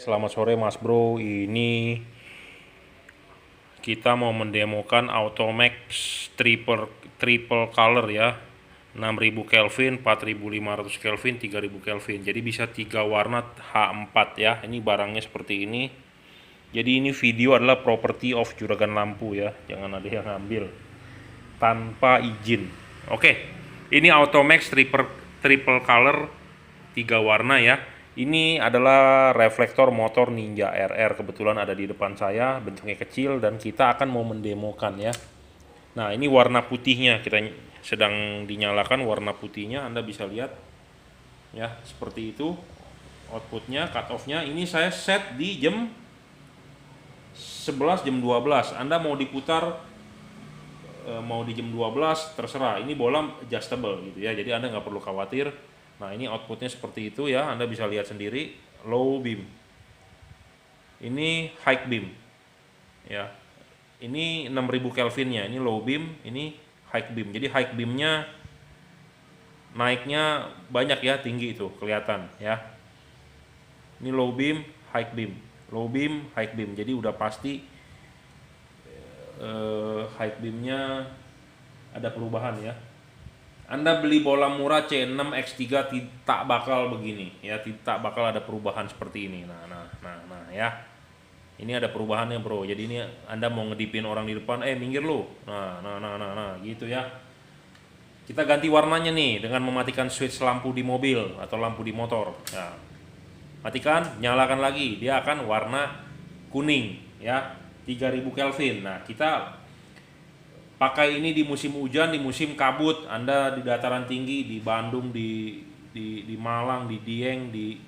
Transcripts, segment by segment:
Selamat sore Mas Bro, ini kita mau mendemokan Automax triple triple color ya, 6000 Kelvin, 4500 Kelvin, 3000 Kelvin. Jadi bisa 3 warna H4 ya. Ini barangnya seperti ini. Jadi ini video adalah property of juragan lampu ya, jangan ada yang ngambil tanpa izin. Oke, ini Automax triple color 3 warna ya. Ini adalah reflektor motor Ninja RR, kebetulan ada di depan saya, bentuknya kecil dan kita akan mau mendemokan ya. Nah, ini warna putihnya, kita sedang dinyalakan warna putihnya, Anda bisa lihat ya, seperti itu. Outputnya, cut off-nya, ini saya set di jam 11, jam 12. Anda mau diputar mau di jam 12 terserah, ini bola adjustable gitu ya, jadi Anda nggak perlu khawatir. Nah, ini outputnya seperti itu ya, Anda bisa lihat sendiri, low beam, ini high beam ya, ini 6000 Kelvinnya, ini low beam, ini high beam. Jadi high beamnya naiknya banyak ya, tinggi itu kelihatan ya. Ini low beam, high beam, low beam, high beam, jadi udah pasti high beamnya ada perubahan ya. Anda beli bola murah C6 X3 tidak bakal begini ya, tidak bakal ada perubahan seperti ini. Nah ya. Ini ada perubahannya, Bro. Jadi ini Anda mau ngedipin orang di depan, minggir lu. Nah, gitu ya. Kita ganti warnanya nih dengan mematikan switch lampu di mobil atau lampu di motor. Nah, matikan, nyalakan lagi, dia akan warna kuning ya, 3000 Kelvin. Nah, kita pakai ini di musim hujan, di musim kabut. Anda di dataran tinggi, di Bandung, di Malang, di Dieng, di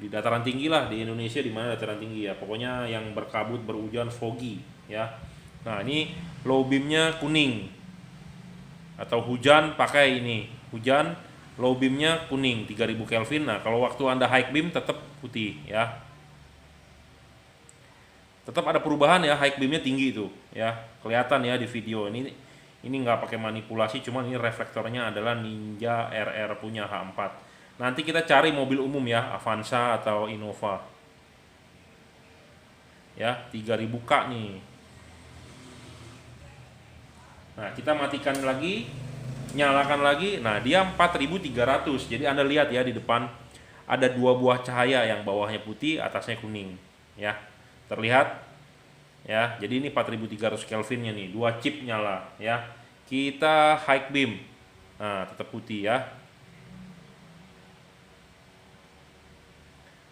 dataran tinggi lah di Indonesia, di mana dataran tinggi ya. Pokoknya yang berkabut, berhujan, foggy ya. Nah, ini low beamnya kuning. Atau hujan pakai ini. Hujan low beamnya kuning 3000 Kelvin. Nah, kalau waktu Anda high beam tetap putih ya. Tetap ada perubahan ya, high beamnya tinggi itu ya, kelihatan ya di video ini nggak pakai manipulasi, cuman ini reflektornya adalah Ninja RR punya H4. Nanti kita cari mobil umum ya, Avanza atau Innova ya, 3000K nih. Nah, kita matikan lagi, nyalakan lagi. Nah, dia 4300. Jadi Anda lihat ya, di depan ada 2 buah cahaya, yang bawahnya putih, atasnya kuning ya, terlihat ya. Jadi ini 4300 Kelvinnya nih, 2 chip nyala ya. Kita high beam, nah tetap putih ya.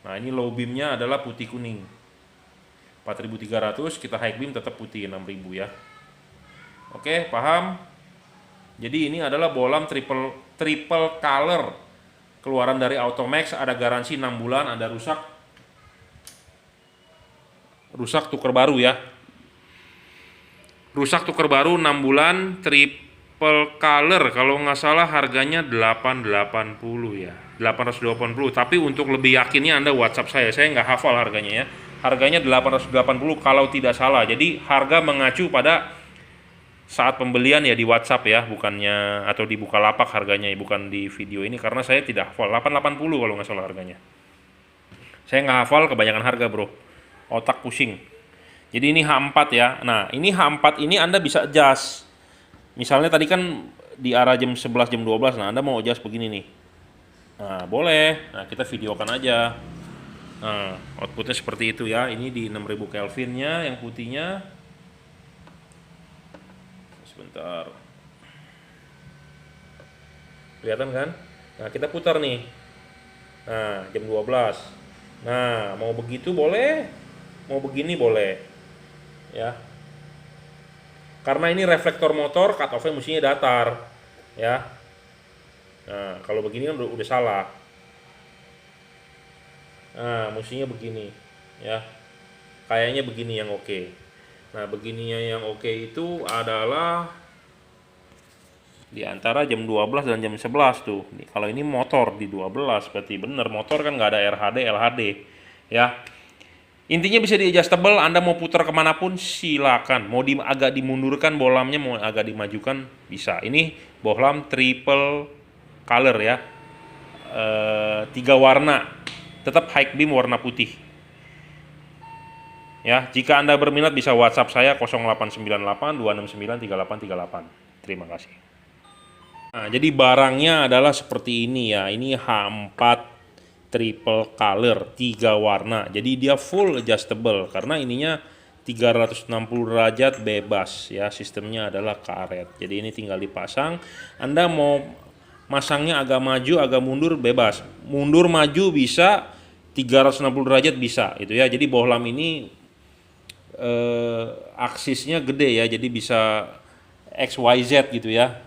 Nah, ini low beamnya adalah putih kuning 4300, kita high beam tetap putih 6000 ya. Oke, paham? Jadi ini adalah bolam triple color keluaran dari Automax, ada garansi 6 bulan. Ada rusak tuker baru ya. Rusak tuker baru 6 bulan, triple color, kalau nggak salah harganya 880 ya, 880. Tapi untuk lebih yakinnya Anda WhatsApp saya nggak hafal harganya ya. Harganya 880 kalau tidak salah. Jadi harga mengacu pada saat pembelian ya, di WhatsApp ya, bukannya atau di Bukalapak harganya ya, bukan di video ini, karena saya tidak hafal. 880 kalau nggak salah harganya. Saya nggak hafal, kebanyakan harga, Bro. Otak pusing. Jadi ini H4 ya. Nah, ini H4 ini Anda bisa adjust. Misalnya tadi kan di arah jam 11, jam 12. Nah, Anda mau adjust begini nih. Nah, boleh. Nah, kita videokan aja. Nah, outputnya seperti itu ya. Ini di 6000 Kelvinnya, yang putihnya. Sebentar. Kelihatan kan? Nah, kita putar nih. Nah, jam 12. Nah, mau begitu boleh. Mau begini boleh. Ya. Karena ini reflektor motor, cut off-nya mestinya datar. Ya. Nah, kalau begini kan udah salah. Nah, mestinya begini. Ya. Kayaknya begini yang oke. Nah, begininya yang oke itu adalah di antara jam 12 dan jam 11 tuh. Kalau ini motor di 12, berarti bener. Motor kan nggak ada RHD, LHD ya. Intinya bisa di adjustable. Anda mau putar kemanapun silakan. Mau agak dimundurkan bolamnya, mau agak dimajukan bisa. Ini bohlam triple color ya, 3 warna. Tetap high beam warna putih Ya, jika Anda berminat bisa WhatsApp saya 0898 269 3838. Terima kasih. Nah, jadi barangnya adalah seperti ini ya. Ini H4 triple color, 3 warna. Jadi dia full adjustable karena ininya 360 derajat bebas ya. Sistemnya adalah karet. Jadi ini tinggal dipasang. Anda mau masangnya agak maju, agak mundur bebas. Mundur maju bisa, 360 derajat bisa itu ya. Jadi bohlam ini aksisnya gede ya, jadi bisa XYZ gitu ya.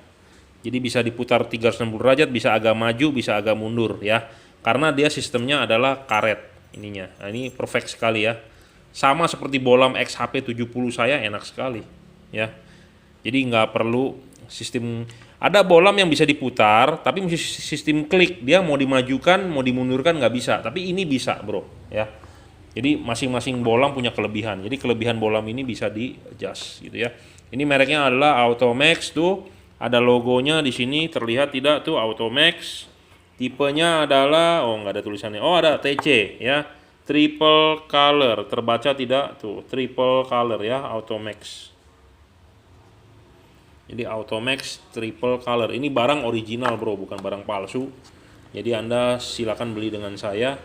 Jadi bisa diputar 360 derajat, bisa agak maju, bisa agak mundur ya. Karena dia sistemnya adalah karet ininya. Nah, ini perfect sekali ya. Sama seperti bohlam XHP 70 saya, enak sekali ya. Jadi nggak perlu sistem, ada bohlam yang bisa diputar tapi mesti sistem klik, dia mau dimajukan mau dimundurkan nggak bisa, tapi ini bisa bro ya. Jadi masing-masing bohlam punya kelebihan. Jadi kelebihan bohlam ini bisa di adjust gitu ya. Ini mereknya adalah Automax tuh. Ada logonya di sini, terlihat tidak tuh Automax. Tipenya adalah nggak ada tulisannya. Oh, ada TC ya. Triple color. Terbaca tidak tuh? Triple color ya, Automax. Jadi Automax triple color. Ini barang original, bro, bukan barang palsu. Jadi Anda silakan beli dengan saya.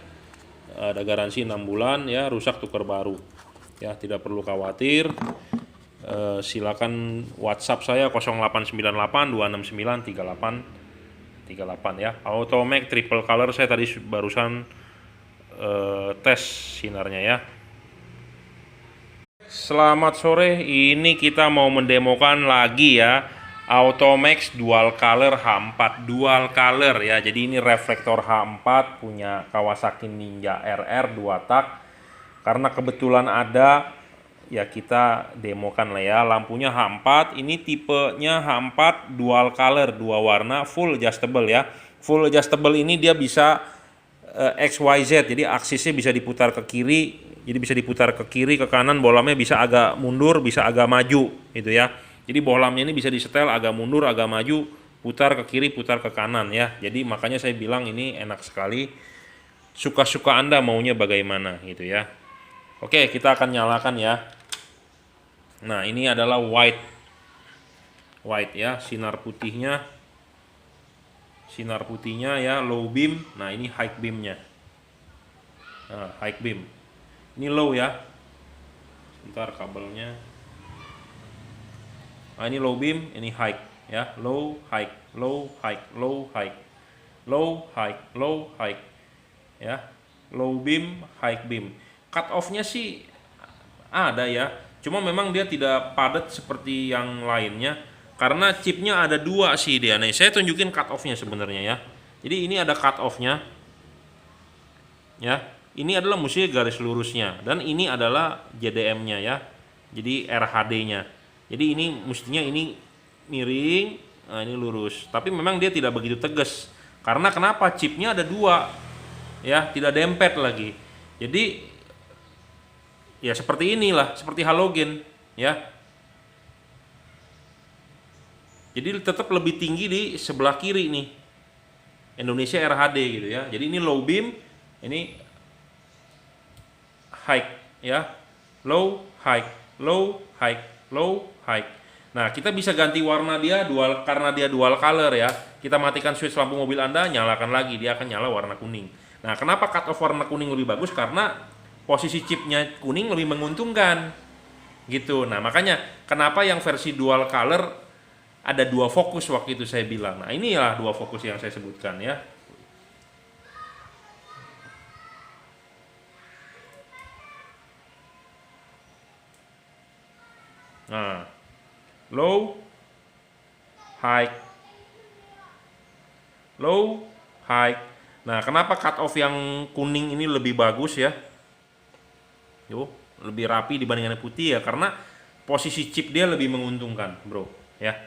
Ada garansi 6 bulan ya, rusak tukar baru ya, tidak perlu khawatir. Silakan WhatsApp saya 0898 269 3838 ya. Automax triple color, saya tadi barusan tes sinarnya ya. Selamat sore, ini kita mau mendemokan lagi ya Automax dual color H4 dual color ya. Jadi ini reflektor H4 punya Kawasaki Ninja RR 2 tak. Karena kebetulan ada ya, kita demokan lah ya. Lampunya H4, ini tipenya H4 dual color, 2 warna, full adjustable ya. Full adjustable ini dia bisa XYZ, jadi aksisnya bisa diputar ke kiri, jadi bisa diputar ke kiri, ke kanan, bohlamnya bisa agak mundur, bisa agak maju gitu ya. Jadi bohlamnya ini bisa disetel agak mundur, agak maju, putar ke kiri, putar ke kanan ya. Jadi makanya saya bilang ini enak sekali. Suka-suka Anda maunya bagaimana gitu ya. Oke, kita akan nyalakan ya. Nah, ini adalah white ya, sinar putihnya ya, low beam. Nah, ini high beamnya. Nah, high beam. Ini low ya. Sebentar kabelnya. Nah, ini low beam, ini high ya, low high, low high, low high, low high, low high ya, low beam, high beam. Cut off-nya sih ada ya, cuma memang dia tidak padat seperti yang lainnya karena chipnya ada 2 sih dia. Nih, saya tunjukin cut off-nya sebenarnya ya. Jadi ini ada cut off-nya ya. Ini adalah mesti garis lurusnya dan ini adalah JDM-nya ya. Jadi RHD-nya. Jadi ini mestinya ini miring, nah ini lurus. Tapi memang dia tidak begitu tegas. Karena kenapa? Chipnya ada 2 ya, tidak dempet lagi. Jadi ya seperti inilah, seperti halogen ya. Jadi tetap lebih tinggi di sebelah kiri nih. Indonesia RHD gitu ya. Jadi ini low beam, ini high ya. Low, high, low, high, low, high. Nah, kita bisa ganti warna dia dual, karena dia dual color ya. Kita matikan switch lampu mobil Anda, nyalakan lagi, dia akan nyala warna kuning. Nah, kenapa cut off warna kuning lebih bagus? Karena posisi chipnya kuning lebih menguntungkan gitu. Nah, makanya kenapa yang versi dual color ada 2 fokus waktu itu saya bilang. Nah, inilah 2 fokus yang saya sebutkan ya. Nah, low, high, low, high. Nah, kenapa cut off yang kuning ini lebih bagus ya? Yo, lebih rapi dibandingkan yang putih ya, karena posisi chip dia lebih menguntungkan, bro, ya.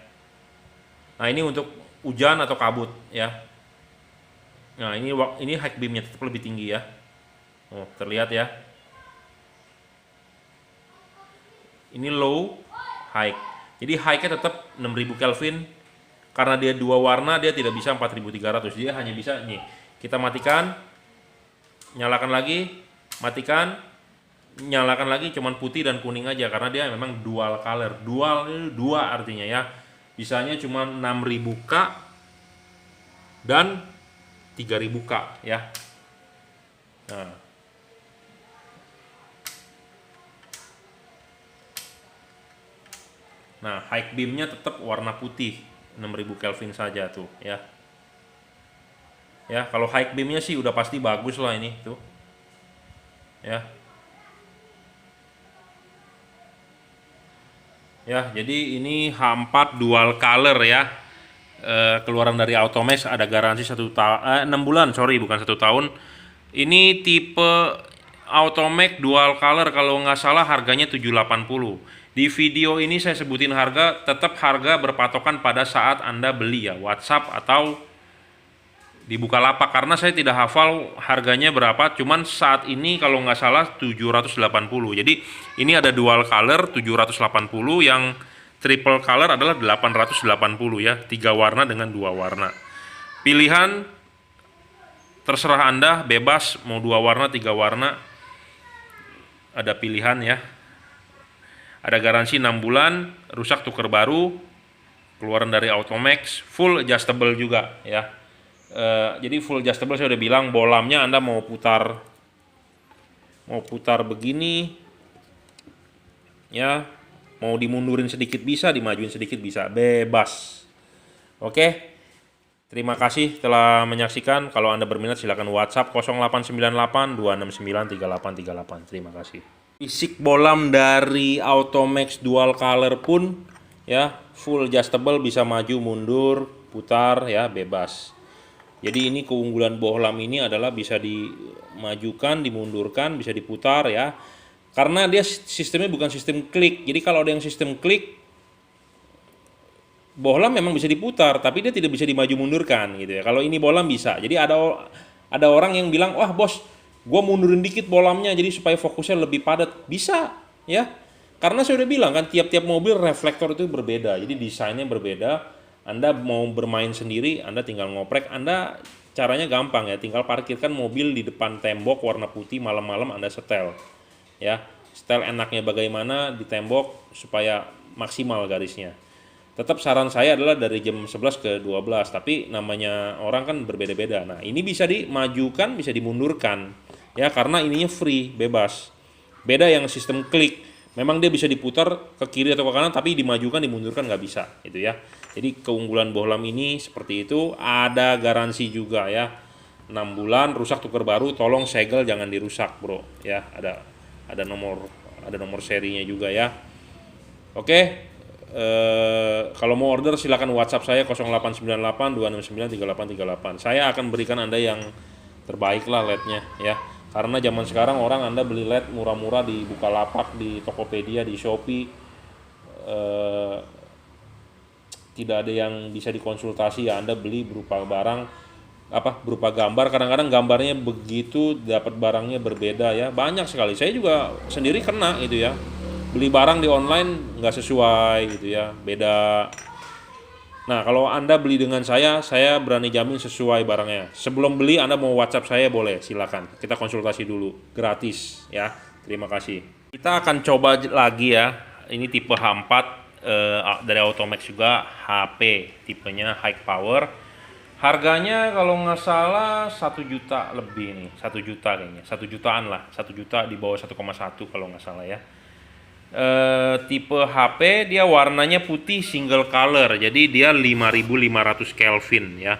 Nah, ini untuk hujan atau kabut ya. Nah, ini high beamnya tetap lebih tinggi ya. Oh, terlihat ya. Ini low, high. Jadi high-nya tetap 6000 Kelvin. Karena dia 2 warna, dia tidak bisa 4300. Dia hanya bisa nih. Kita matikan, nyalakan lagi, matikan, nyalakan lagi cuman putih dan kuning aja karena dia memang dual color. Dual itu dua artinya ya. Bisanya cuma 6000 K dan 3000 K ya. Nah, nah high beamnya tetap warna putih 6000 Kelvin saja tuh ya. Ya, kalau high beamnya sih udah pasti bagus lah ini tuh. Ya. Ya, jadi ini H4 dual color ya. Keluaran dari Automax ada garansi 6 bulan, sorry bukan 1 tahun. Ini tipe Automax dual color kalau nggak salah harganya 780. Di video ini saya sebutin harga, tetap harga berpatokan pada saat Anda beli ya, WhatsApp atau di Bukalapak karena saya tidak hafal harganya berapa, cuman saat ini kalau nggak salah 780. Jadi ini ada dual color 780, yang triple color adalah 880 ya, 3 warna dengan 2 warna. Pilihan terserah Anda, bebas mau 2 warna, 3 warna, ada pilihan ya. Ada garansi 6 bulan, rusak tuker baru, keluaran dari Automax, full adjustable juga ya. Jadi full adjustable, saya udah bilang bolamnya Anda mau putar begini ya, mau dimundurin sedikit bisa, dimajuin sedikit bisa, bebas. Oke, terima kasih telah menyaksikan. Kalau Anda berminat silakan WhatsApp 0898 269 3838. Terima kasih. Fisik bolam dari Automax dual color pun ya full adjustable, bisa maju mundur, putar ya, bebas. Jadi ini keunggulan bohlam ini adalah bisa dimajukan, dimundurkan, bisa diputar ya. Karena dia sistemnya bukan sistem klik. Jadi kalau ada yang sistem klik, bohlam memang bisa diputar, tapi dia tidak bisa dimaju mundurkan gitu ya. Kalau ini bohlam bisa. Jadi ada orang yang bilang, wah bos, gue mundurin dikit bohlamnya jadi supaya fokusnya lebih padat. Bisa ya. Karena saya udah bilang kan, tiap-tiap mobil reflektor itu berbeda. Jadi desainnya berbeda. Anda mau bermain sendiri, Anda tinggal ngoprek. Anda caranya gampang ya, tinggal parkirkan mobil di depan tembok warna putih, malam-malam Anda setel. Ya, setel enaknya bagaimana di tembok supaya maksimal garisnya. Tetap saran saya adalah dari jam 11 ke 12, tapi namanya orang kan berbeda-beda. Nah, ini bisa dimajukan, bisa dimundurkan. Ya, karena ininya free, bebas. Beda yang sistem klik. Memang dia bisa diputar ke kiri atau ke kanan, tapi dimajukan, dimundurkan nggak bisa, gitu ya. Jadi keunggulan bohlam ini seperti itu. Ada garansi juga ya, 6 bulan, rusak tuker baru, tolong segel jangan dirusak bro ya. Ada nomor serinya juga ya. Oke, kalau mau order silakan WhatsApp saya 0898 269 3838. Saya akan berikan Anda yang terbaik lah LED-nya ya. Karena zaman sekarang orang Anda beli LED murah-murah di Bukalapak, di Tokopedia, di Shopee, tidak ada yang bisa dikonsultasi ya. Anda beli berupa berupa gambar, kadang-kadang gambarnya begitu, dapat barangnya berbeda ya. Banyak sekali, saya juga sendiri kena gitu ya, beli barang di online nggak sesuai gitu ya, beda. Nah, kalau Anda beli dengan saya berani jamin sesuai barangnya. Sebelum beli Anda mau WhatsApp saya boleh, silakan. Kita konsultasi dulu, gratis ya. Terima kasih. Kita akan coba lagi ya. Ini tipe H4 dari Automax juga, HP tipenya high power. Harganya kalau nggak salah 1 juta lebih nih, 1 juta kayaknya, 1 jutaan lah, 1 juta di bawah 1,1 kalau nggak salah ya. Tipe HP dia warnanya putih single color, jadi dia 5500 Kelvin ya,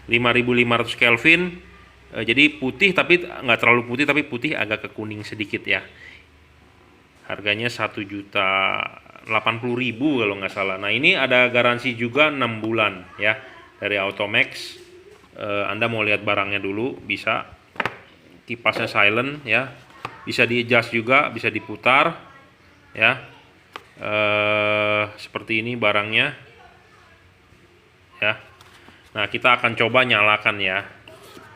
5500 Kelvin. Jadi putih tapi nggak terlalu putih, tapi putih agak ke kuning sedikit ya. Harganya 1.080.000 kalau nggak salah. Nah ini ada garansi juga 6 bulan ya dari Automax. Anda mau lihat barangnya dulu bisa. Kipasnya silent ya, bisa di adjust juga, bisa diputar ya. Seperti ini barangnya ya. Nah kita akan coba nyalakan ya,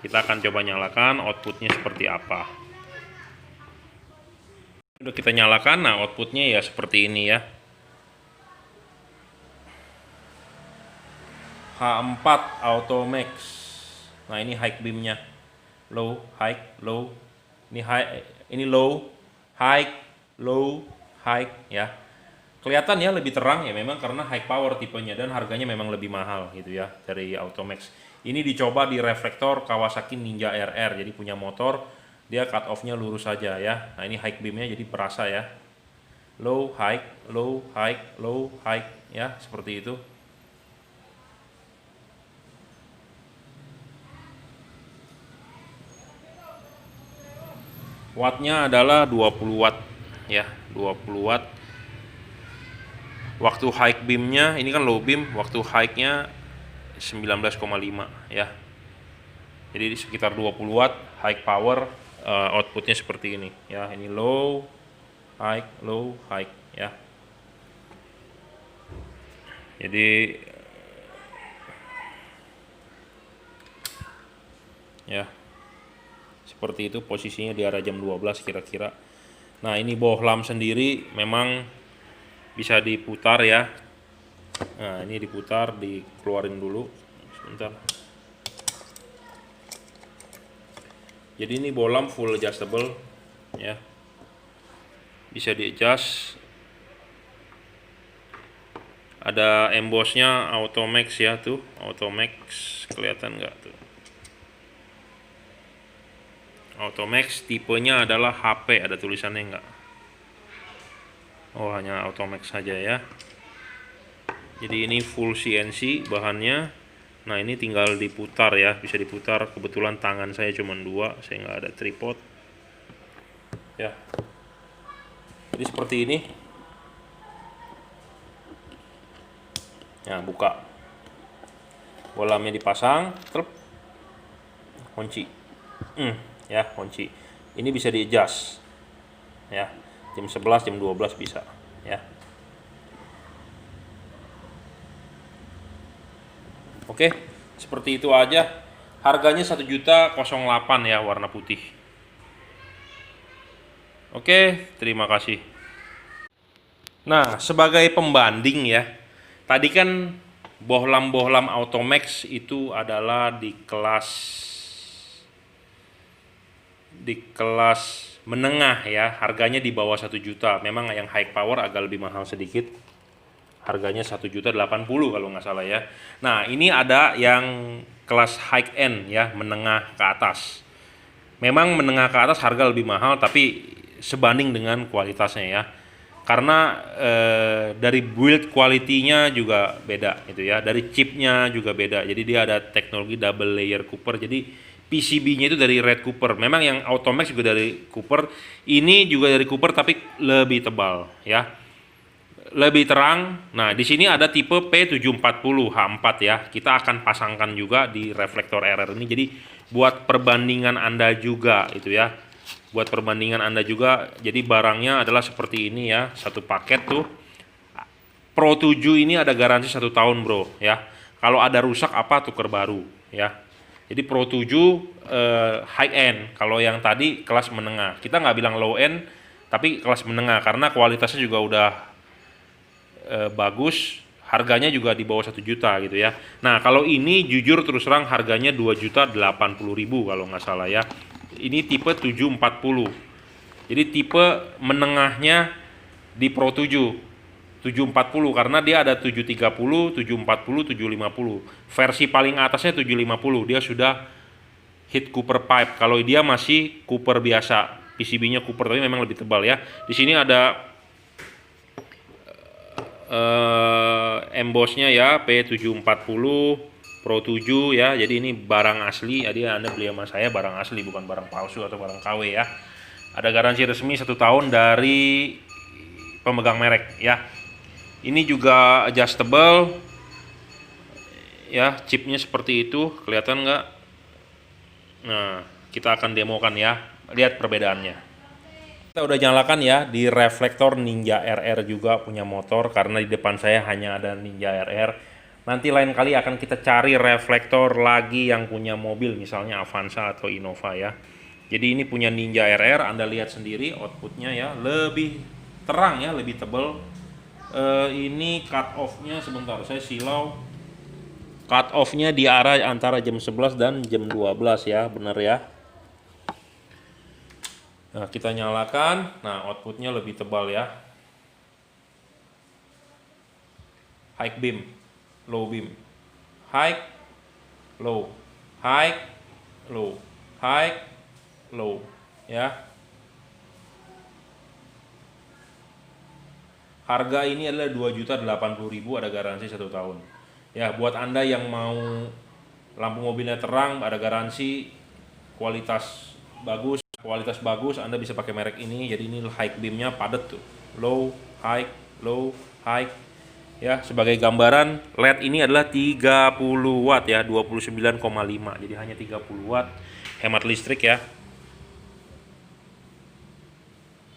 kita akan coba nyalakan outputnya seperti apa. Udah kita nyalakan, nah outputnya ya seperti ini ya. H4 Automax. Nah ini high beamnya, low, high, low. Ini high, ini low, high, low, high ya. Kelihatan ya lebih terang ya memang karena high power tipenya dan harganya memang lebih mahal gitu ya dari Automax. Ini dicoba di reflektor Kawasaki Ninja RR, jadi punya motor dia cut off-nya lurus saja ya. Nah ini high beam-nya jadi berasa ya. Low, high, low, high, low, high ya seperti itu. Wattnya adalah 20 watt ya, 20 watt. Waktu high beamnya, ini kan low beam, waktu high-nya 19,5 ya. Jadi sekitar 20 watt high power, outputnya seperti ini ya. Ini low, high ya. Jadi ya seperti itu posisinya di arah jam 12 kira-kira. Nah ini bohlam sendiri memang bisa diputar ya. Nah ini diputar, dikeluarin dulu sebentar. Jadi ini bohlam full adjustable ya, bisa di adjust. Ada embossnya Automax ya tuh, Automax kelihatan nggak tuh? Automax tipenya adalah HP, ada tulisannya nggak? Oh hanya Automax saja ya. Jadi ini full CNC bahannya. Nah ini tinggal diputar ya, bisa diputar. Kebetulan tangan saya cuma 2, saya nggak ada tripod ya. Jadi seperti ini. Nah buka, bolamnya dipasang, kunci. Ya kunci. Ini bisa di adjust ya, jam 11 jam 12 bisa ya. Oke seperti itu aja. Harganya 1.008.000 ya, warna putih. Oke terima kasih. Nah sebagai pembanding ya, tadi kan bohlam-bohlam Automax itu adalah di kelas menengah ya, harganya di bawah 1 juta. Memang yang high power agak lebih mahal sedikit, harganya 1.080.000 kalau nggak salah ya. Nah ini ada yang kelas high end ya, menengah ke atas. Memang menengah ke atas harga lebih mahal, tapi sebanding dengan kualitasnya ya. Karena dari build quality-nya juga beda gitu ya, dari chipnya juga beda. Jadi dia ada teknologi double layer Cooper, jadi PCB-nya itu dari Red Cooper. Memang yang Automax juga dari Cooper, ini juga dari Cooper tapi lebih tebal ya, lebih terang. Nah di sini ada tipe P740H4 ya, kita akan pasangkan juga di reflektor RR ini. Jadi buat perbandingan Anda juga itu ya, buat perbandingan Anda juga. Jadi barangnya adalah seperti ini ya, satu paket tuh. Pro 7 ini ada garansi 1 tahun bro ya, kalau ada rusak apa tuker baru ya. Jadi Pro 7 high end, kalau yang tadi kelas menengah. Kita nggak bilang low end, tapi kelas menengah karena kualitasnya juga udah bagus, harganya juga di bawah 1 juta gitu ya. Nah kalau ini jujur terus terang harganya 2.080.000 kalau nggak salah ya. Ini tipe 740, jadi tipe menengahnya di Pro 7 740, karena dia ada 730, 740, 750. Versi paling atasnya 750, dia sudah hit Cooper pipe. Kalau dia masih Cooper biasa, PCB-nya Cooper tapi memang lebih tebal ya. Di sini ada embossnya ya, P740 Pro 7 ya. Jadi ini barang asli. Jadi Anda beli sama saya barang asli, bukan barang palsu atau barang KW ya. Ada garansi resmi 1 tahun dari pemegang merek ya. Ini juga adjustable ya, chipnya seperti itu, kelihatan nggak? Nah kita akan demokan ya, lihat perbedaannya. Kita udah nyalakan ya di reflektor Ninja RR juga punya motor, karena di depan saya hanya ada Ninja RR. Nanti lain kali akan kita cari reflektor lagi yang punya mobil, misalnya Avanza atau Innova ya. Jadi ini punya Ninja RR, Anda lihat sendiri outputnya ya, lebih terang ya, lebih tebal. Ini cut off-nya sebentar, saya silau. Cut off-nya di arah antara jam 11 dan jam 12 ya, bener ya. Nah, kita nyalakan. Nah, outputnya lebih tebal ya. High beam, low beam, high, low, high, low, high, low, ya. Harga ini adalah 2.080.000, ada garansi 1 tahun. Ya, buat Anda yang mau lampu mobilnya terang, ada garansi, kualitas bagus, Anda bisa pakai merek ini. Jadi ini high beamnya padat tuh, low, high, low, high. Ya, sebagai gambaran, LED ini adalah 30 watt ya, 29,5. Jadi hanya 30 watt hemat listrik ya.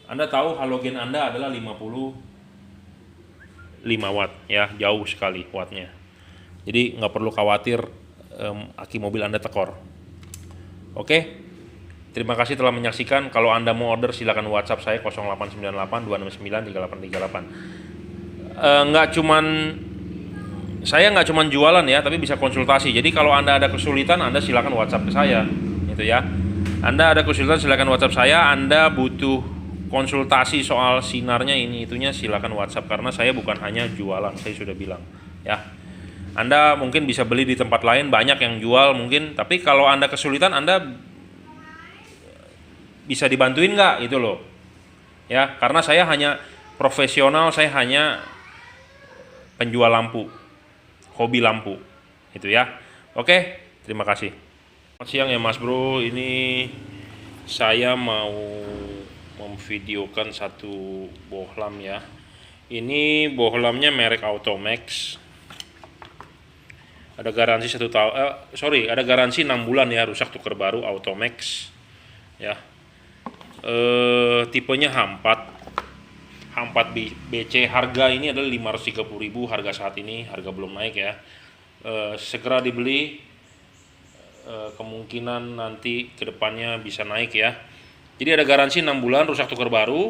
Anda tahu halogen Anda adalah 55 watt ya, jauh sekali wattnya. Jadi nggak perlu khawatir aki mobil Anda tekor. Oke, terima kasih telah menyaksikan. Kalau Anda mau order silakan WhatsApp saya 0898 269 3838. Saya nggak cuman jualan ya, tapi bisa konsultasi. Jadi kalau Anda ada kesulitan, Anda silakan WhatsApp ke saya, gitu ya. Anda ada kesulitan silakan WhatsApp saya. Anda butuh konsultasi soal sinarnya ini itunya silakan WhatsApp, karena saya bukan hanya jualan, saya sudah bilang ya. Anda mungkin bisa beli di tempat lain, banyak yang jual mungkin, tapi kalau Anda kesulitan, Anda bisa dibantuin nggak itu loh ya, karena saya hanya profesional, saya hanya penjual lampu, hobi lampu, itu ya. Oke, terima kasih. Selamat siang ya Mas Bro, ini saya mau memvideokan satu bohlam ya. Ini bohlamnya merek Automax. Ada garansi 1 tahun, ada garansi 6 bulan ya, rusak tuker baru, Automax ya. Tipenya H4 BC. Harga ini adalah 530.000 harga saat ini, harga belum naik ya. Segera dibeli, kemungkinan nanti kedepannya bisa naik ya. Jadi ada garansi 6 bulan, rusak tukar baru,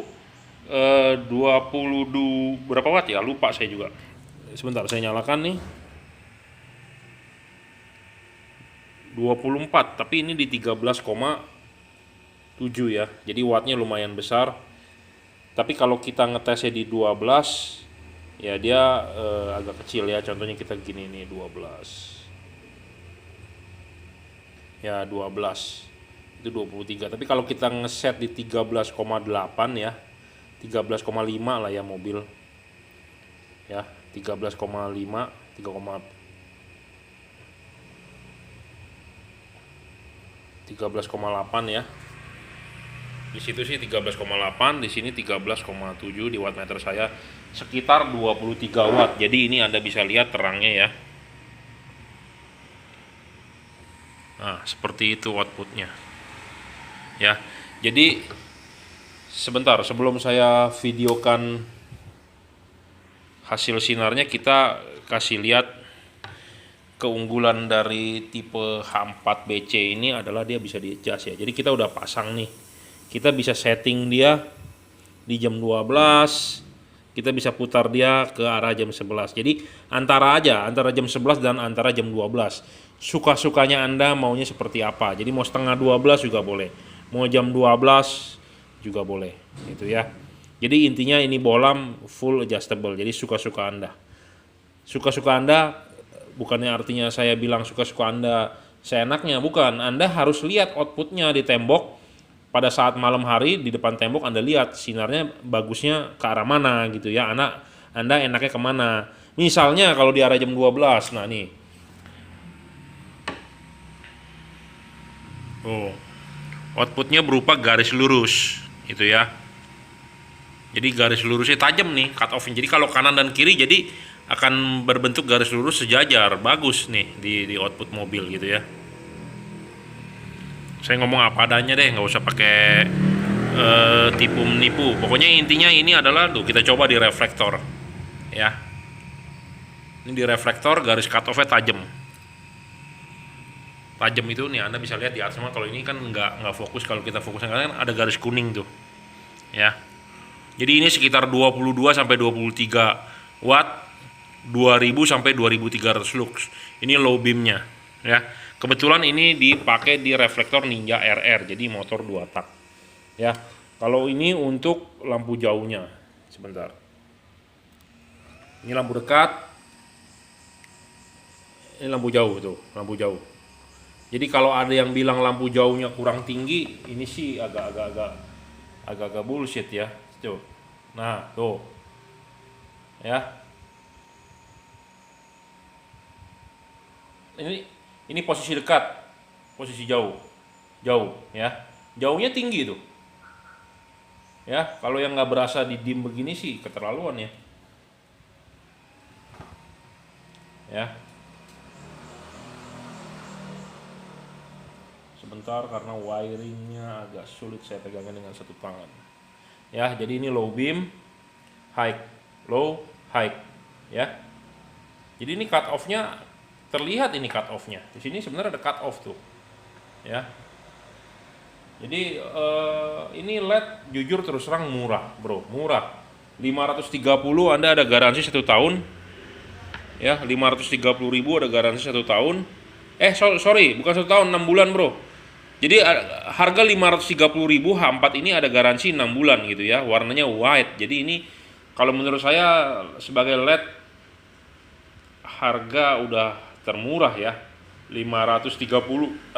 22 berapa watt ya, lupa saya juga. Sebentar saya nyalakan nih, 24, tapi ini di 13,7 ya, jadi wattnya lumayan besar. Tapi kalau kita ngetesnya di 12 ya dia agak kecil ya. Contohnya kita gini nih, 12 ya, 12 itu 23. Tapi kalau kita ngeset di 13,8 ya, 13,5 lah ya mobil ya, 13,5, 13,8 ya. Di situ sih 13,8, di sini 13,7 di wattmeter saya, sekitar 23 watt. Jadi ini Anda bisa lihat terangnya ya. Nah, seperti itu outputnya. Ya. Jadi sebentar sebelum saya videokan hasil sinarnya, kita kasih lihat keunggulan dari tipe H4 BC ini adalah dia bisa di-adjust ya. Jadi kita udah pasang nih. Kita bisa setting dia di jam 12, kita bisa putar dia ke arah jam 11. Jadi antara jam 11 dan antara jam 12. Suka-sukanya Anda maunya seperti apa. Jadi mau setengah 12 juga boleh, mau jam 12 juga boleh, gitu ya. Jadi intinya ini bohlam full adjustable. Jadi suka-suka Anda. Suka-suka Anda bukannya artinya saya bilang suka-suka Anda seenaknya, bukan. Anda harus lihat outputnya di tembok. Pada saat malam hari di depan tembok Anda lihat sinarnya bagusnya ke arah mana gitu ya. Anda enaknya kemana. Misalnya kalau di arah jam 12, nah nih. Oh, outputnya berupa garis lurus itu ya. Jadi garis lurusnya tajam nih cut off. Jadi kalau kanan dan kiri jadi akan berbentuk garis lurus sejajar. Bagus nih di output mobil gitu ya. Saya ngomong apa adanya deh, nggak usah pakai tipu menipu. Pokoknya intinya ini adalah tuh, kita coba di reflektor ya. Ini di reflektor garis cut off-nya tajam itu nih, Anda bisa lihat di atas. Kalau ini kan nggak fokus, kalau kita fokusnya kan ada garis kuning tuh ya. Jadi ini sekitar 22 sampai 23 watt, 2000 sampai 2300 lux. Ini low beamnya ya. Kebetulan ini dipakai di reflektor Ninja RR, jadi motor 2 tak ya. Kalau ini untuk lampu jauhnya, sebentar. Ini lampu dekat, ini lampu jauh tuh, lampu jauh. Jadi kalau ada yang bilang lampu jauhnya kurang tinggi, ini sih agak bullshit ya. Tuh. Nah, tuh. Ya. Ini posisi dekat, posisi jauh. Jauh, ya. Jauhnya tinggi tuh. Ya, kalau yang nggak berasa di dim begini sih keterlaluan ya. Ya. Sebentar karena wiringnya agak sulit saya pegangkan dengan satu tangan. Ya, jadi ini low beam, high, low, high, ya. Jadi ini cut off-nya terlihat, ini cut off-nya. Di sini sebenarnya ada cut off tuh, ya. Jadi ini LED jujur terus terang murah, bro, murah. 530 Anda ada garansi 1 tahun, ya. 530.000 ada garansi 1 tahun. Sorry, bukan 1 tahun, 6 bulan, bro. Jadi harga 530.000 H4 ini ada garansi 6 bulan gitu ya. Warnanya white. Jadi ini kalau menurut saya sebagai LED harga udah termurah ya. 530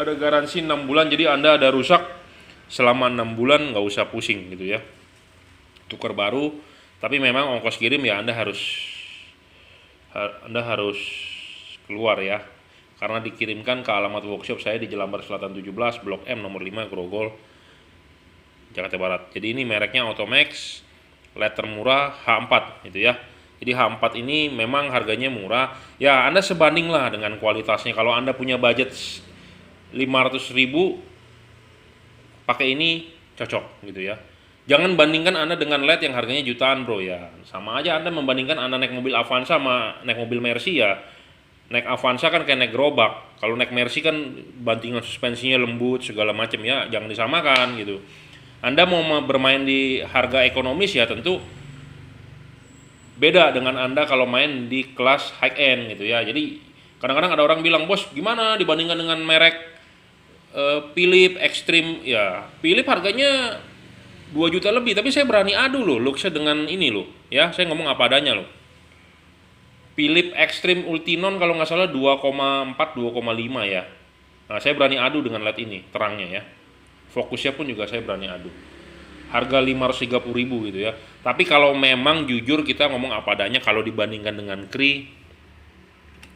ada garansi 6 bulan. Jadi Anda ada rusak selama 6 bulan nggak usah pusing gitu ya. Tukar baru. Tapi memang ongkos kirim ya Anda harus keluar ya. Karena dikirimkan ke alamat workshop saya di Jelambar Selatan 17, Blok M nomor 5, Grogol, Jakarta Barat. Jadi ini mereknya Automax, LED termurah H4 gitu ya. Jadi H4 ini memang harganya murah. Ya Anda sebanding lah dengan kualitasnya. Kalau Anda punya budget 500.000, pakai ini cocok gitu ya. Jangan bandingkan Anda dengan LED yang harganya jutaan, bro ya. Sama aja Anda membandingkan Anda naik mobil Avanza sama naik mobil Mercy ya. Naik Avanza kan kayak naik gerobak. Kalau naik Mercy kan bantingan suspensinya lembut segala macam ya, jangan disamakan gitu. Anda mau bermain di harga ekonomis ya tentu beda dengan Anda kalau main di kelas high end gitu ya. Jadi kadang-kadang ada orang bilang, "Bos, gimana dibandingkan dengan merek Philips Extreme?" Ya, Philips harganya 2 juta lebih, tapi saya berani adu loh, Luxe dengan ini loh, ya. Saya ngomong apa adanya loh. Philips Extreme Ultinon kalau nggak salah 2,4 2,5 ya. Nah, saya berani adu dengan LED ini, terangnya ya. Fokusnya pun juga saya berani adu. Harga 530.000 gitu ya. Tapi kalau memang jujur kita ngomong apa adanya, kalau dibandingkan dengan Cree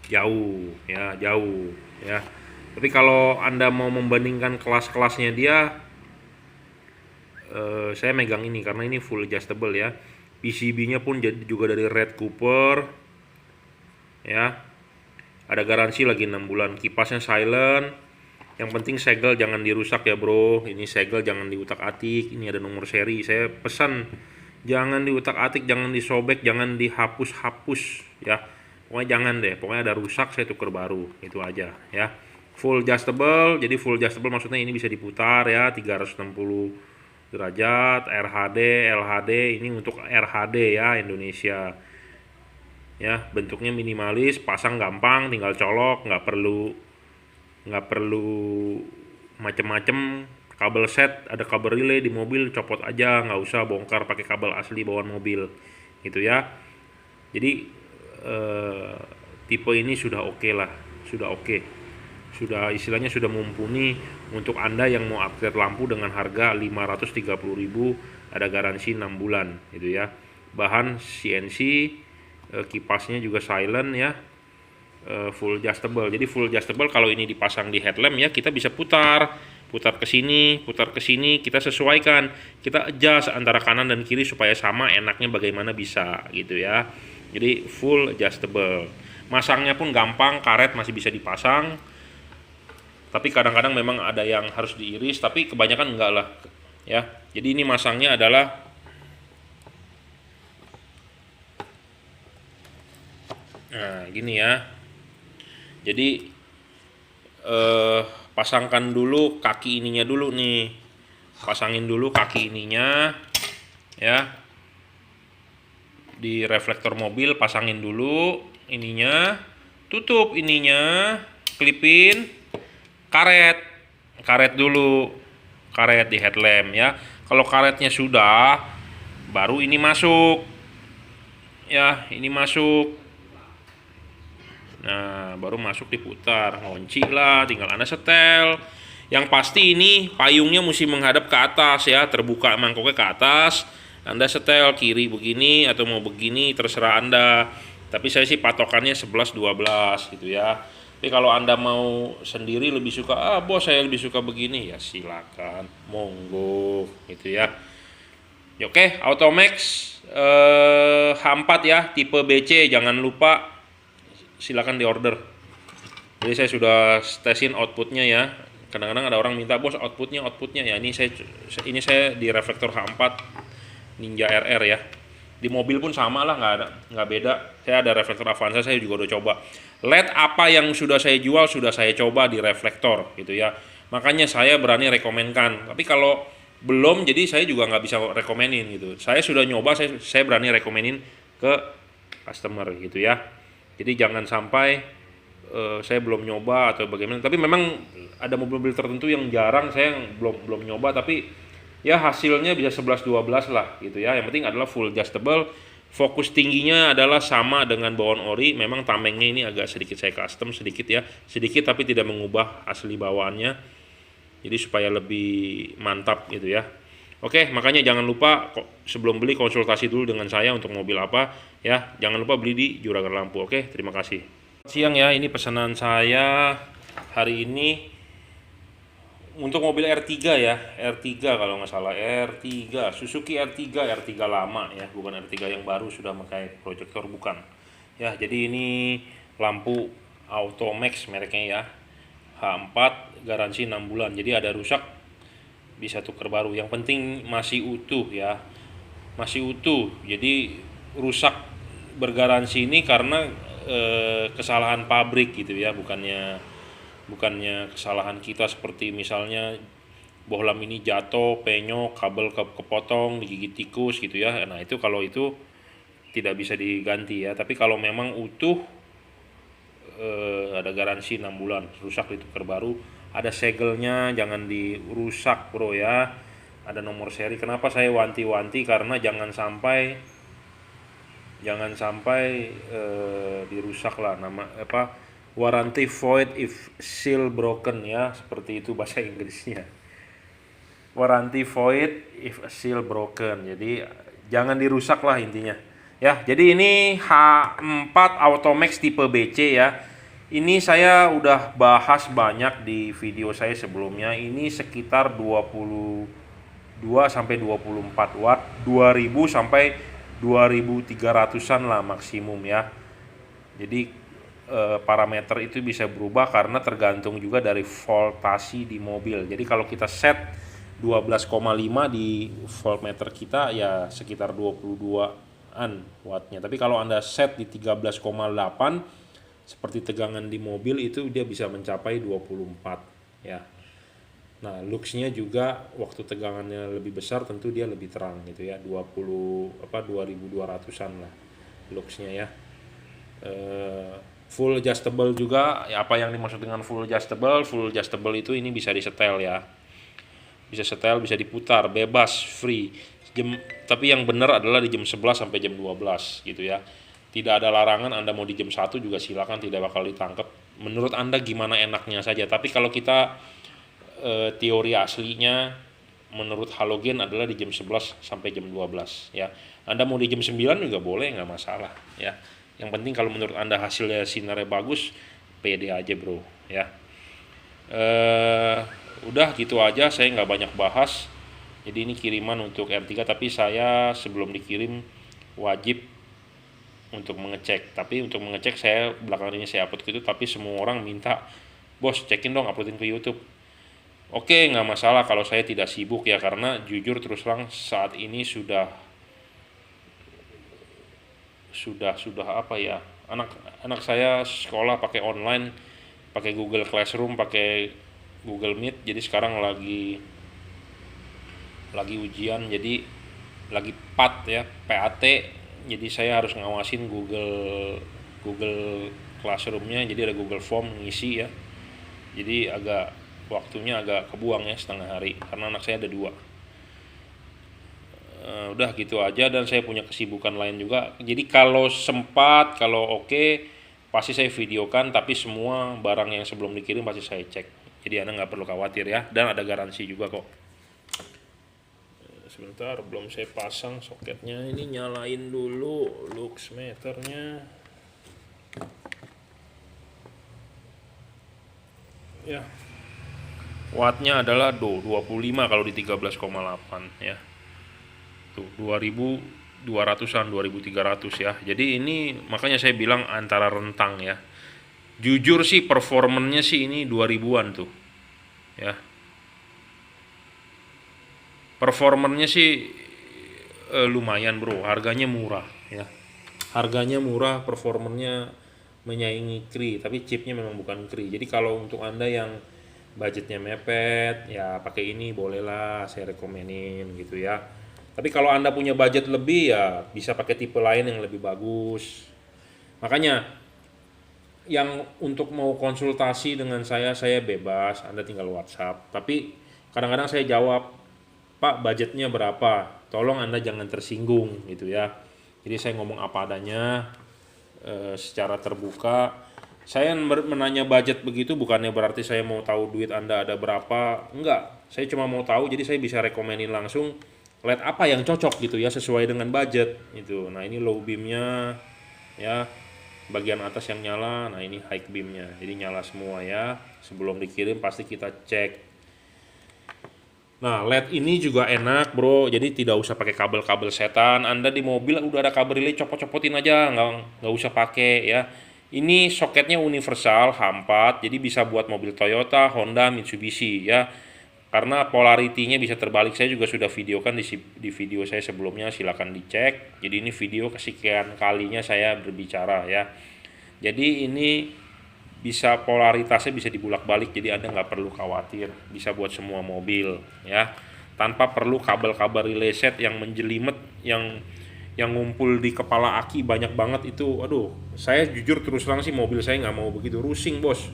jauh ya, jauh ya. Tapi kalau Anda mau membandingkan kelas-kelasnya dia, saya megang ini karena ini full adjustable ya. PCB-nya pun juga dari Red Cooper ya. Ada garansi lagi 6 bulan. Kipasnya silent. Yang penting segel jangan dirusak ya, bro. Ini segel jangan diutak-atik. Ini ada nomor seri. Saya pesan jangan diutak-atik, jangan disobek, jangan dihapus-hapus ya. Pokoknya jangan deh. Pokoknya ada rusak saya tuker baru. Itu aja ya. Full adjustable. Jadi full adjustable maksudnya ini bisa diputar ya, 360 derajat, RHD, LHD. Ini untuk RHD ya, Indonesia. Ya, bentuknya minimalis, pasang gampang, tinggal colok, nggak perlu macem-macem. Kabel set, ada kabel relay di mobil, copot aja, nggak usah bongkar pakai kabel asli bawaan mobil gitu ya. Jadi tipe ini sudah oke lah, sudah oke, sudah istilahnya sudah mumpuni untuk Anda yang mau upgrade lampu dengan harga 530.000, ada garansi 6 bulan gitu ya. Bahan CNC, kipasnya juga silent ya, full adjustable. Jadi full adjustable kalau ini dipasang di headlamp ya, kita bisa putar ke sini, kita sesuaikan, kita adjust antara kanan dan kiri supaya sama, enaknya bagaimana bisa gitu ya. Jadi full adjustable. Masangnya pun gampang, karet masih bisa dipasang. Tapi kadang-kadang memang ada yang harus diiris, tapi kebanyakan enggak lah ya. Jadi ini masangnya adalah nah gini ya. Jadi pasangkan dulu kaki ininya dulu nih, pasangin dulu kaki ininya ya, di reflektor mobil pasangin dulu ininya, tutup ininya, klipin karet dulu, karet di headlamp ya. Kalau karetnya sudah, baru ini masuk. Ya, ini masuk. Nah, baru masuk diputar, ngunci lah, tinggal Anda setel. Yang pasti ini payungnya mesti menghadap ke atas ya, terbuka mangkoknya ke atas. Anda setel kiri begini atau mau begini terserah Anda. Tapi saya sih patokannya 11-12 gitu ya. Tapi kalau Anda mau sendiri lebih suka, bos saya lebih suka begini, ya silakan, monggo gitu ya. Oke, Automax H4 ya, tipe BC, jangan lupa silakan diorder. Jadi saya sudah tesin outputnya ya. Kadang-kadang ada orang minta, bos outputnya ya. Ini saya di reflektor H4 Ninja RR ya. Di mobil pun sama lah, nggak beda. Saya ada reflektor Avanza, saya juga udah coba. LED apa yang sudah saya jual sudah saya coba di reflektor gitu ya. Makanya saya berani rekomenkan. Tapi kalau belum, jadi saya juga nggak bisa rekomenin gitu. Saya sudah nyoba, saya berani rekomenin ke customer gitu ya. Jadi jangan sampai saya belum nyoba atau bagaimana. Tapi memang ada mobil-mobil tertentu yang jarang saya belum nyoba, tapi ya hasilnya bisa 11-12 lah gitu ya. Yang penting adalah full adjustable. Fokus tingginya adalah sama dengan bawaan ori. Memang tamengnya ini agak sedikit saya custom sedikit ya, sedikit tapi tidak mengubah asli bawaannya. Jadi supaya lebih mantap gitu ya. Oke, makanya jangan lupa sebelum beli konsultasi dulu dengan saya untuk mobil apa ya. Jangan lupa beli di Juragan Lampu. Oke, terima kasih. Siang ya, ini pesanan saya hari ini untuk mobil R3 ya, R3 kalau nggak salah, R3, Suzuki R3 lama ya, bukan R3 yang baru sudah pakai proyektor, bukan. Ya, jadi ini lampu Automax mereknya ya, H4, garansi 6 bulan, jadi ada rusak bisa tuker baru. Yang penting masih utuh ya, masih utuh. Jadi rusak bergaransi ini karena kesalahan pabrik gitu ya, bukannya kesalahan kita seperti misalnya bohlam ini jatuh, penyok, kabel kepotong, digigit tikus gitu ya. Nah itu kalau itu tidak bisa diganti ya. Tapi kalau memang utuh ada garansi 6 bulan, rusak ditukar baru. Ada segelnya jangan dirusak bro ya. Ada nomor seri. Kenapa saya wanti-wanti? Karena jangan sampai dirusak lah, warranty void if seal broken ya, seperti itu bahasa Inggrisnya. Warranty void if seal broken. Jadi jangan dirusak lah intinya. Ya, jadi ini H4 Automax tipe BC ya. Ini saya udah bahas banyak di video saya sebelumnya. Ini sekitar 22 sampai 24 watt, 2000 sampai 2300-an lah maksimum ya. Jadi parameter itu bisa berubah karena tergantung juga dari voltasi di mobil. Jadi kalau kita set 12,5 di voltmeter kita ya sekitar 22-an wattnya. Tapi kalau Anda set di 13,8 seperti tegangan di mobil itu dia bisa mencapai 24 ya. Nah, lux-nya juga waktu tegangannya lebih besar tentu dia lebih terang gitu ya, 2200-an lah lux-nya ya. Full adjustable juga. Ya, apa yang dimaksud dengan full adjustable? Full adjustable itu ini bisa disetel ya. Bisa setel, bisa diputar, bebas, free. Tapi yang benar adalah di jam 11 sampai jam 12 gitu ya. Tidak ada larangan, Anda mau di jam 1 juga silakan, tidak bakal ditangkap. Menurut Anda gimana enaknya saja. Tapi kalau kita teori aslinya menurut halogen adalah di jam 11 sampai jam 12 ya. Anda mau di jam 9 juga boleh, nggak masalah ya. Yang penting kalau menurut Anda hasilnya sinarnya bagus, pede aja bro ya. Udah gitu aja, saya nggak banyak bahas. Jadi ini kiriman untuk R3, tapi saya sebelum dikirim wajib untuk mengecek. Tapi untuk mengecek saya belakangan ini saya upload gitu, tapi semua orang minta, bos cekin dong, uploadin ke YouTube. Oke, nggak masalah kalau saya tidak sibuk ya, karena jujur terus terang saat ini sudah apa ya, anak saya sekolah pakai online, pakai Google Classroom, pakai Google Meet. Jadi sekarang lagi ujian, jadi lagi PAT ya, PAT. Jadi saya harus ngawasin Google Classroom-nya. Jadi ada Google Form ngisi ya. Jadi waktunya agak kebuang ya, setengah hari karena anak saya ada 2. Udah gitu aja, dan saya punya kesibukan lain juga. Jadi kalau sempat, kalau oke, pasti saya videokan, tapi semua barang yang sebelum dikirim pasti saya cek. Jadi Anda nggak perlu khawatir ya, dan ada garansi juga kok. Sebentar, belum saya pasang soketnya. Ini nyalain dulu lux meternya. Ya. Wattnya adalah 25 kalau di 13,8 ya. Tuh 2200-an, 2300 ya. Jadi ini makanya saya bilang antara rentang ya. Jujur sih performanya sih ini 2000-an tuh. Ya. Performanya sih lumayan bro, harganya murah ya. Harganya murah, performanya menyaingi Kri, tapi chipnya memang bukan Kri. Jadi kalau untuk Anda yang budgetnya mepet, ya pakai ini bolehlah, saya rekomenin gitu ya. Tapi kalau Anda punya budget lebih ya bisa pakai tipe lain yang lebih bagus. Makanya yang untuk mau konsultasi dengan saya bebas, Anda tinggal WhatsApp. Tapi kadang-kadang saya jawab, Pak budgetnya berapa? Tolong Anda jangan tersinggung gitu ya. Jadi saya ngomong apa adanya, secara terbuka. Saya menanya budget begitu bukannya berarti saya mau tahu duit Anda ada berapa. Enggak, saya cuma mau tahu jadi saya bisa rekomenin langsung LED apa yang cocok gitu ya sesuai dengan budget itu. Nah ini low beamnya ya, bagian atas yang nyala. Nah ini high beamnya, jadi nyala semua ya. Sebelum dikirim pasti kita cek. Nah LED ini juga enak bro, jadi tidak usah pakai kabel-kabel setan. Anda di mobil udah ada kabel relay, copot-copotin aja, nggak usah pakai ya. Ini soketnya universal H4, jadi bisa buat mobil Toyota, Honda, Mitsubishi ya. Karena polaritinya bisa terbalik, saya juga sudah videokan di video saya sebelumnya, silakan dicek. Jadi ini video kesekian kalinya saya berbicara ya. Jadi ini bisa polaritasnya bisa dibulak-balik, jadi Anda nggak perlu khawatir, bisa buat semua mobil ya, tanpa perlu kabel-kabel relay set yang menjelimet, yang ngumpul di kepala aki banyak banget itu. Aduh, saya jujur terus terang sih mobil saya nggak mau begitu, rusing bos,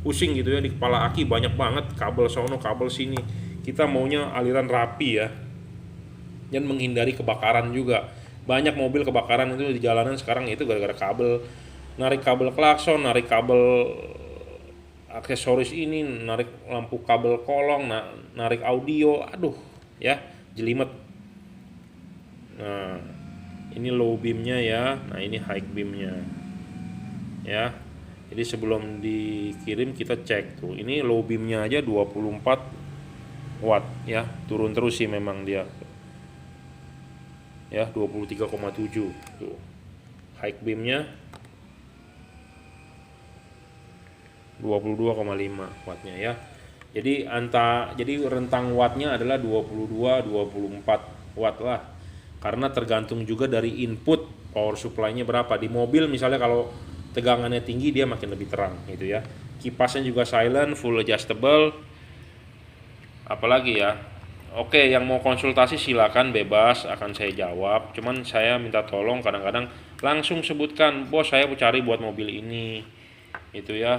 pusing gitu ya, di kepala aki banyak banget kabel sono kabel sini. Kita maunya aliran rapi ya, dan menghindari kebakaran juga. Banyak mobil kebakaran itu di jalanan sekarang itu gara-gara kabel, narik kabel klakson, narik kabel aksesoris ini, narik lampu kabel kolong, narik audio, aduh ya jelimet. Nah ini low beamnya ya, nah ini high beamnya ya. Jadi sebelum dikirim kita cek tuh, ini low beamnya aja 24 watt ya, turun terus sih memang dia ya, 23,7 tuh. High beamnya 22,5 wattnya ya. Jadi rentang wattnya adalah 22-24 watt lah. Karena tergantung juga dari input power supply-nya berapa. Di mobil misalnya kalau tegangannya tinggi dia makin lebih terang gitu ya. Kipasnya juga silent, full adjustable. Apalagi ya. Oke, yang mau konsultasi silakan bebas, akan saya jawab. Cuman saya minta tolong kadang-kadang langsung sebutkan, bos saya cari buat mobil ini, itu ya.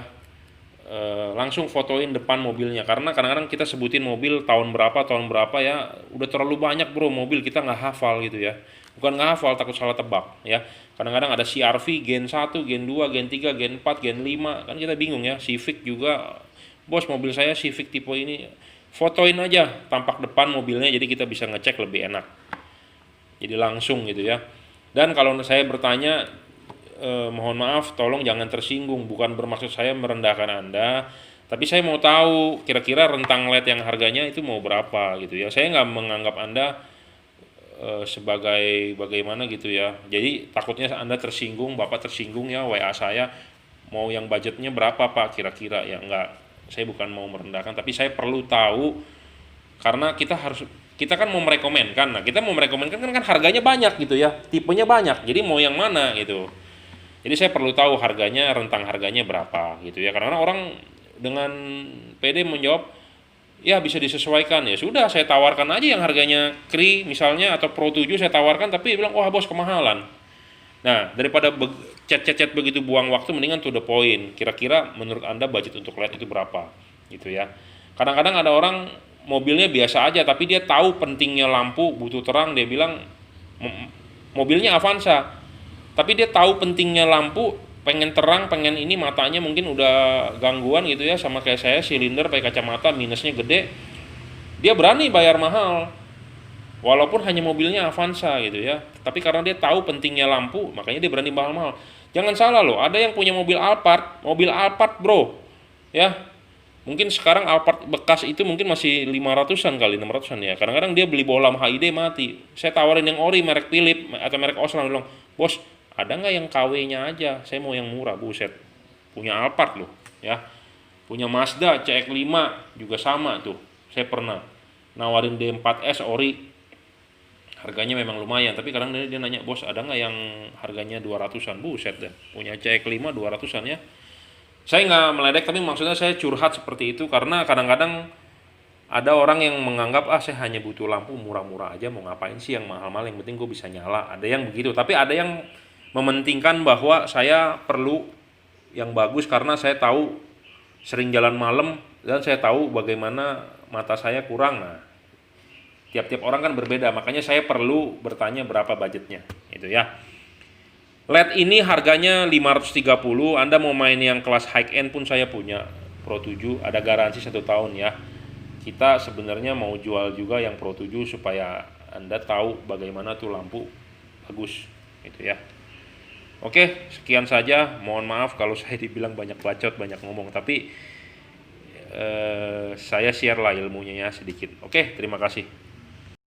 Langsung fotoin depan mobilnya, karena kadang-kadang kita sebutin mobil tahun berapa ya, udah terlalu banyak bro mobil, kita nggak hafal gitu ya. Bukan nggak hafal, takut salah tebak ya. Kadang-kadang ada CR-V Gen 1, Gen 2, Gen 3, Gen 4, Gen 5, kan kita bingung ya. Civic juga, bos mobil saya Civic tipe ini. Fotoin aja tampak depan mobilnya, jadi kita bisa ngecek lebih enak, jadi langsung gitu ya. Dan kalau saya bertanya, mohon maaf tolong jangan tersinggung, bukan bermaksud saya merendahkan Anda, tapi saya mau tahu kira-kira rentang LED yang harganya itu mau berapa gitu ya. Saya nggak menganggap Anda sebagai bagaimana gitu ya, jadi takutnya Anda tersinggung, Bapak tersinggung ya, WA saya mau yang budgetnya berapa Pak kira-kira ya. Enggak, saya bukan mau merendahkan, tapi saya perlu tahu karena kita kan mau merekomenkan. Nah kita mau merekomenkan kan harganya banyak gitu ya, tipenya banyak, jadi mau yang mana gitu. Jadi saya perlu tahu harganya, rentang harganya berapa gitu ya. Karena orang dengan PD menjawab, ya bisa disesuaikan. Ya sudah, saya tawarkan aja yang harganya Kri misalnya atau Pro 7 saya tawarkan, tapi dia bilang, wah bos kemahalan. Nah, daripada chat begitu buang waktu, mendingan to the point. Kira-kira menurut Anda budget untuk LED itu berapa gitu ya. Kadang-kadang ada orang mobilnya biasa aja, tapi dia tahu pentingnya lampu, butuh terang. Dia bilang mobilnya Avanza, tapi dia tahu pentingnya lampu, pengen terang, pengen ini, matanya mungkin udah gangguan gitu ya, sama kayak saya, silinder pakai kacamata minusnya gede. Dia berani bayar mahal walaupun hanya mobilnya Avanza gitu ya, tapi karena dia tahu pentingnya lampu, makanya dia berani mahal-mahal. Jangan salah loh, ada yang punya mobil Alphard bro ya, mungkin sekarang Alphard bekas itu mungkin masih 500-an kali, 600-an ya. Kadang-kadang dia beli bohlam HID mati. Saya tawarin yang ori merek Philip atau merek Osram, bilang, "Bos, ada nggak yang KW-nya aja? Saya mau yang murah." Buset. Punya Alphard loh, ya. Punya Mazda CX-5 juga sama tuh. Saya pernah nawarin D4S ori. Harganya memang lumayan, tapi kadang dia nanya, "Bos, ada nggak yang harganya 200-an?" Buset deh. Punya CX-5 200-an ya. Saya nggak meledek, tapi maksudnya saya curhat seperti itu karena kadang-kadang ada orang yang menganggap, saya hanya butuh lampu murah-murah aja, mau ngapain sih yang mahal-mahal, yang penting gue bisa nyala. Ada yang begitu, tapi ada yang mementingkan bahwa saya perlu yang bagus karena saya tahu sering jalan malam dan saya tahu bagaimana mata saya kurang. Nah, tiap-tiap orang kan berbeda, makanya saya perlu bertanya berapa budgetnya itu ya. LED ini harganya 530. Anda mau main yang kelas high end pun saya punya Pro 7, ada garansi 1 tahun ya. Kita sebenarnya mau jual juga yang Pro 7 supaya Anda tahu bagaimana tuh lampu bagus gitu ya. Oke, sekian saja. Mohon maaf kalau saya dibilang banyak bacot, banyak ngomong, tapi saya share lah ilmunya ya sedikit. Oke, terima kasih.